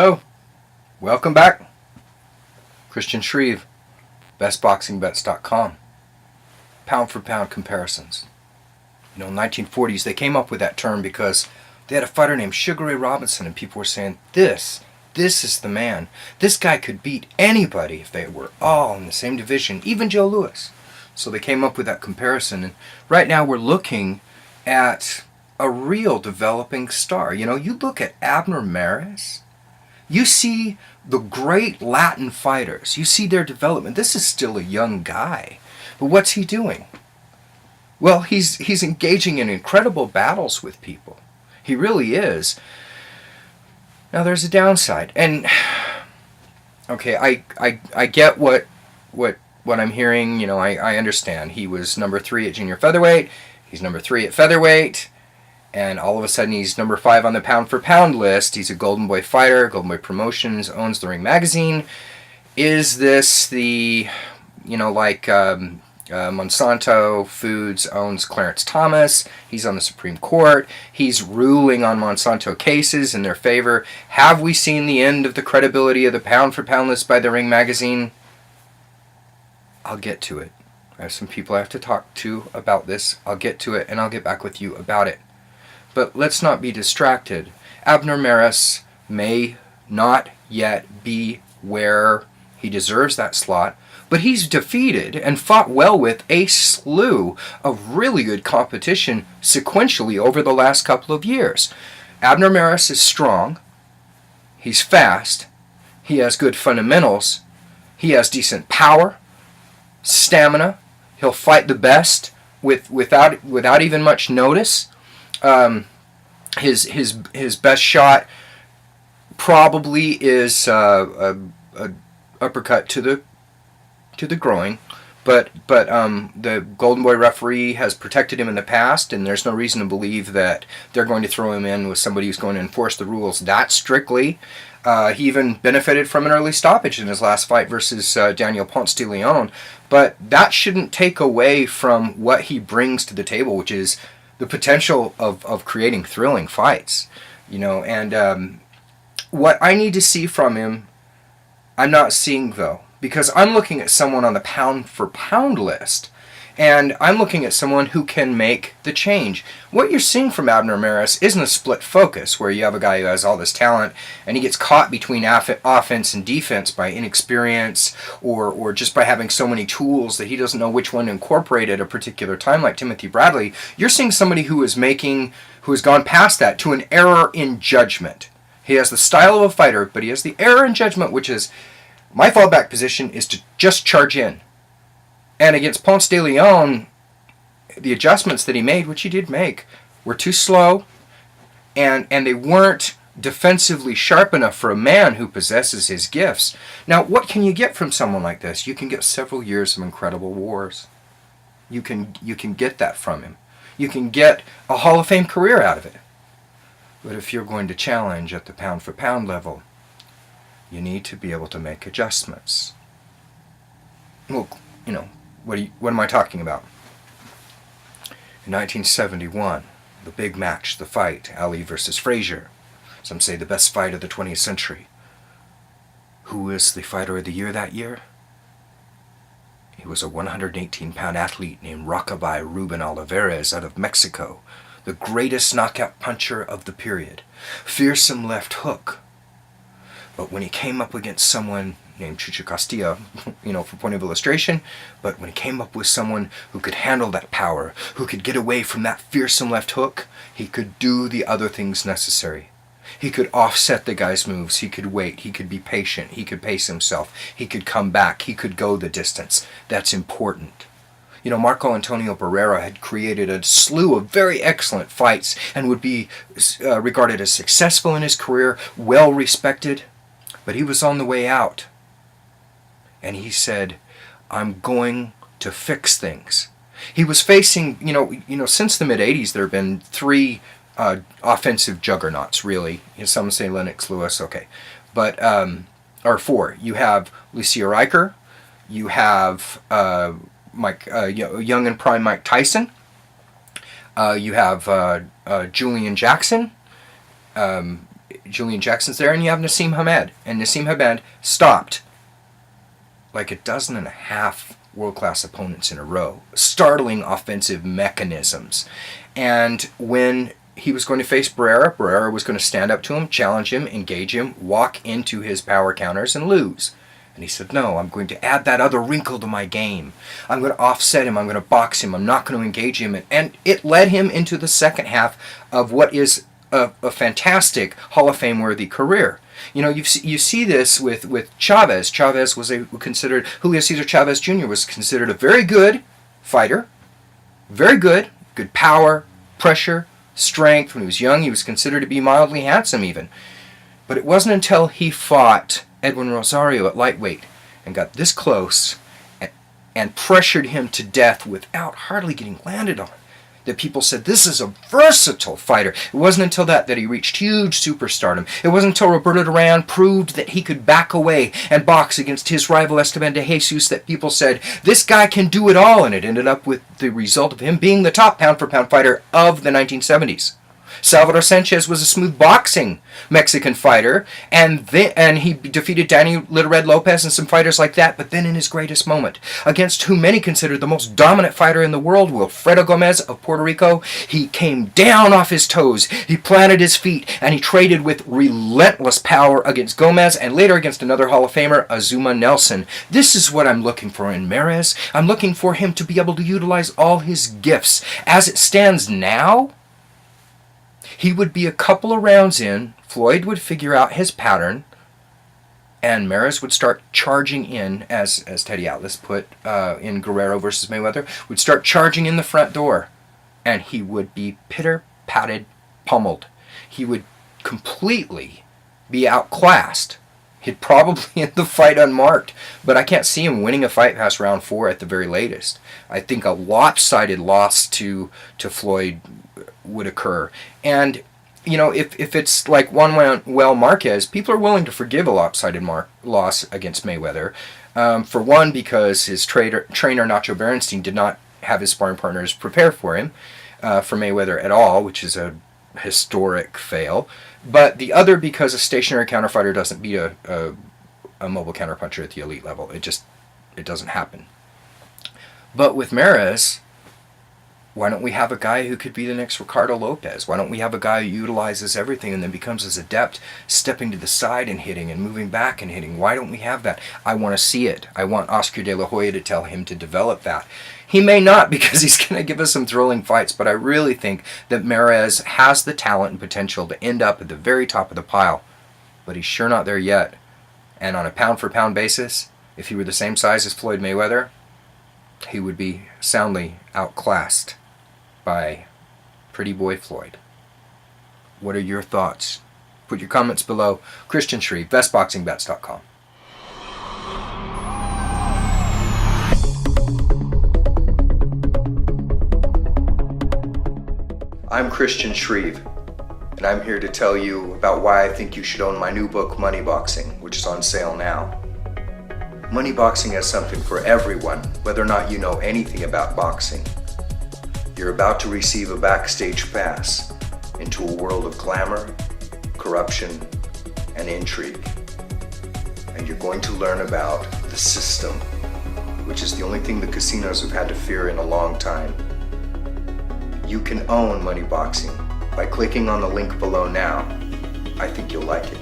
Hello, welcome back. Christian Shreve, bestboxingbets.com. Pound for pound comparisons. In the 1940s, they came up with that term because they had a fighter named Sugar Ray Robinson, and people were saying, this is the man. This guy could beat anybody if they were all in the same division, even Joe Louis. So they came up with that comparison, and right now we're looking at a real developing star. You look at Abner Maris, you see the great Latin fighters, you see their development. This is still a young guy, but what's he doing? Well, he's engaging in incredible battles with people. He really is. Now there's a downside, and okay, I get what I'm hearing. I understand. He was number 3 at junior featherweight. He's number 3 at featherweight. And all of a sudden he's number 5 on the pound for pound list. He's a Golden Boy fighter. Golden Boy Promotions owns the Ring magazine. Is this the, Monsanto Foods owns Clarence Thomas. He's on the Supreme Court. He's ruling on Monsanto cases in their favor. Have we seen the end of the credibility of the pound for pound list by the Ring magazine? I'll get to it. I have some people I have to talk to about this. I'll get to it, and I'll get back with you about it. But let's not be distracted. Abner Maris may not yet be where he deserves that slot, but he's defeated and fought well with a slew of really good competition sequentially over the last couple of years. Abner Maris is strong. He's fast. He has good fundamentals. He has decent power, stamina. He'll fight the best without even much notice. His best shot probably is a uppercut to the groin, but the Golden Boy referee has protected him in the past, and there's no reason to believe that they're going to throw him in with somebody who's going to enforce the rules that strictly. He even benefited from an early stoppage in his last fight versus Daniel Ponce de Leon, but that shouldn't take away from what he brings to the table, which is the potential of creating thrilling fights, and what I need to see from him, I'm not seeing though, because I'm looking at someone on the pound for pound list, and I'm looking at someone who can make the change. What you're seeing from Abner Maris isn't a split focus where you have a guy who has all this talent and he gets caught between offense and defense by inexperience or just by having so many tools that he doesn't know which one to incorporate at a particular time, like Timothy Bradley. You're seeing somebody who has gone past that to an error in judgment. He has the style of a fighter, but he has the error in judgment, which is my fallback position is to just charge in. And against Ponce de Leon, the adjustments that he made, which he did make, were too slow, and they weren't defensively sharp enough for a man who possesses his gifts. Now, what can you get from someone like this? You can get several years of incredible wars. You can get that from him. You can get a Hall of Fame career out of it. But if you're going to challenge at the pound for pound level, you need to be able to make adjustments. Well, what am I talking about? In 1971, the big match, the fight, Ali versus Frazier. Some say the best fight of the 20th century. Who is the fighter of the year that year? He was a 118-pound athlete named Rockabye Ruben Olivares out of Mexico, the greatest knockout puncher of the period. Fearsome left hook. But when he came up against someone named Chucho Castillo, for point of illustration, but when he came up with someone who could handle that power, who could get away from that fearsome left hook, he could do the other things necessary. He could offset the guy's moves, he could wait, he could be patient, he could pace himself, he could come back, he could go the distance. That's important. Marco Antonio Barrera had created a slew of very excellent fights and would be regarded as successful in his career, well respected, but he was on the way out. And he said, I'm going to fix things. He was facing, since the mid-'80s, there have been 3 offensive juggernauts, really. Some say Lennox Lewis, okay. But, or 4. You have Lucia Riker. You have young and prime Mike Tyson. You have Julian Jackson. Julian Jackson's there, and you have Nassim Hamed. And Nassim Hamed stopped like a dozen and a half world-class opponents in a row. Startling offensive mechanisms. And when he was going to face Barrera, Barrera was going to stand up to him, challenge him, engage him, walk into his power counters, and lose. And he said, no, I'm going to add that other wrinkle to my game. I'm going to offset him. I'm going to box him. I'm not going to engage him. And it led him into the second half of what is a fantastic Hall of Fame-worthy career. You know, you see this with Chavez. Chavez was considered, Julio Cesar Chavez Jr. was considered a very good fighter. Very good power, pressure, strength. When he was young, he was considered to be mildly handsome even. But it wasn't until he fought Edwin Rosario at lightweight and got this close and pressured him to death without hardly getting landed on that people said, this is a versatile fighter. It wasn't until that he reached huge superstardom. It wasn't until Roberto Duran proved that he could back away and box against his rival Esteban de Jesus that people said, this guy can do it all. And it ended up with the result of him being the top pound-for-pound fighter of the 1970s. Salvador Sanchez was a smooth boxing Mexican fighter, and he defeated Danny Little Red Lopez and some fighters like that, but then in his greatest moment, against who many considered the most dominant fighter in the world, Wilfredo Gomez of Puerto Rico, he came down off his toes, he planted his feet, and he traded with relentless power against Gomez, and later against another Hall of Famer, Azuma Nelson. This is what I'm looking for in Mares. I'm looking for him to be able to utilize all his gifts. As it stands now, he would be a couple of rounds in, Floyd would figure out his pattern, and Mares would start charging in, as Teddy Atlas put in Guerrero versus Mayweather, would start charging in the front door, and he would be pitter-patted, pummeled. He would completely be outclassed. He'd probably end the fight unmarked, but I can't see him winning a fight past round 4 at the very latest. I think a lopsided loss to Floyd would occur. And, you know, if it's like Juan Marquez, people are willing to forgive a lopsided loss against Mayweather. For one, because his trainer Nacho Berenstein did not have his sparring partners prepare for him for Mayweather at all, which is a historic fail. But the other, because a stationary counterfighter doesn't beat a mobile counterpuncher at the elite level. It doesn't happen. But with Mares, why don't we have a guy who could be the next Ricardo Lopez? Why don't we have a guy who utilizes everything and then becomes as adept stepping to the side and hitting and moving back and hitting? Why don't we have that? I want to see it. I want Oscar De La Hoya to tell him to develop that. He may not, because he's going to give us some thrilling fights, but I really think that Mares has the talent and potential to end up at the very top of the pile. But he's sure not there yet. And on a pound-for-pound basis, if he were the same size as Floyd Mayweather, he would be soundly outclassed by Pretty Boy Floyd. What are your thoughts? Put your comments below. Christian Shreve, bestboxingbets.com. I'm Christian Shreve, and I'm here to tell you about why I think you should own my new book, Money Boxing, which is on sale now. Money Boxing has something for everyone, whether or not you know anything about boxing. You're about to receive a backstage pass into a world of glamour, corruption, and intrigue. And you're going to learn about the system, which is the only thing the casinos have had to fear in a long time. You can own Money Boxing by clicking on the link below now. I think you'll like it.